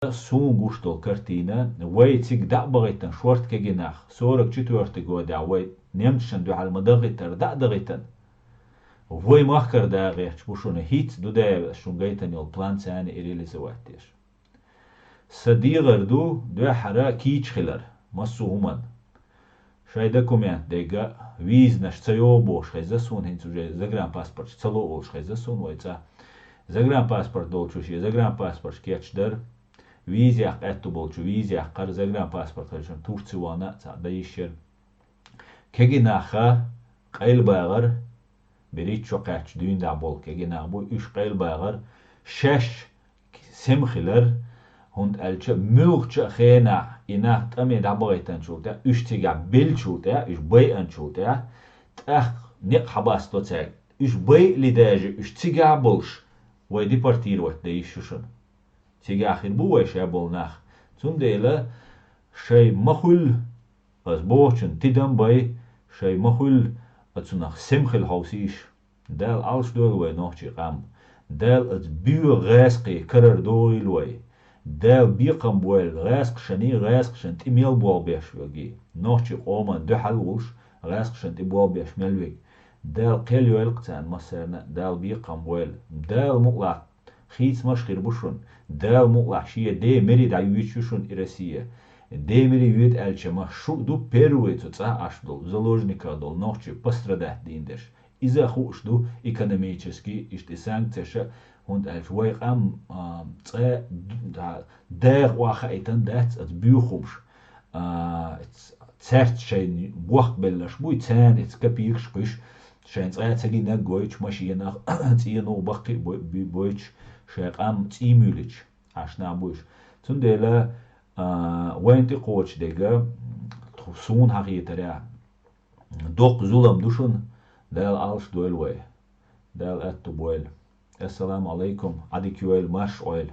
سون گوشتل كرتينا ويتك دا بغيتن شورت كجناخ سورك چتورت گودا وي نمشن دو على مدغتر دا دغتن وي مخكر دا غيرش بوشون هيت دو دا شونغيتن يل بلان ثاني رياليزواتيش صديغر دو حرا كيچ خلر مسو همان شايدا كوميان ديغا ويز نش تسيو بوش خيزسون هنسو زغران پاسپورت تسلو اولش خيزسون ويتا زغران پاسپورت دولچوش زغران پاسپورت كيچ در ويزيا قاتو بولچو ويزيا قر زغران پاسپورت خيشن تورتسوانا تا دايشر كيگي ناخا قيل باغر بريت شو قاتش دين دا بول كيگي ناخبو اش قيل باغر شش سمخلر هند الچ ملغچ خينا إنه تأمي دعبغيتن شوتا إش تيجا بيل شوتا إش بي أن شوتا تأخ نق حباس توتاك إش بي لداجة إش تيجا بولش ويدي بارتير وات دي شوشن تيجا آخر بو ويشا بولناخ تون ديلا شي مخل از بوچن تيدن بي شي مخل اتسوناخ سمخل هاوسيش دال عالش دول وي نوخشي قام دال ات بيو غاسقي كرر دويل وي دال بيقم بويل غاسق شني غاسق شنت إميل بوال بيش ويجي نوشي قوما دو حلوش غاسق شنت بوال بيش ملوي دال قيل يلقتان مسرنا دال بيقم بويل دال مقلع خيس مشخير بوشون دال مقلع شيء دي مري دا يويتشوشون إرسية دي مري يويت ألشما شو دو بيروي تتصح أشدول زلوجنيكا دول نوشي بسترده ديندش إذا خوش دو إيكونوميتشسكي إشتي سانكتشا und als wij am daar wacht eten dat het buurgoms het zegt zijn wachtbellers moet zijn het kapier spuis zijn het zeggen dat gooit machine naar het hier nog bakje boeit zijn am timulich als na boeit toen dele went coach dega zo'n harrietera doch zullen duschen del als doelwe del at to boel السلام عليكم عديك يويل ماش اويل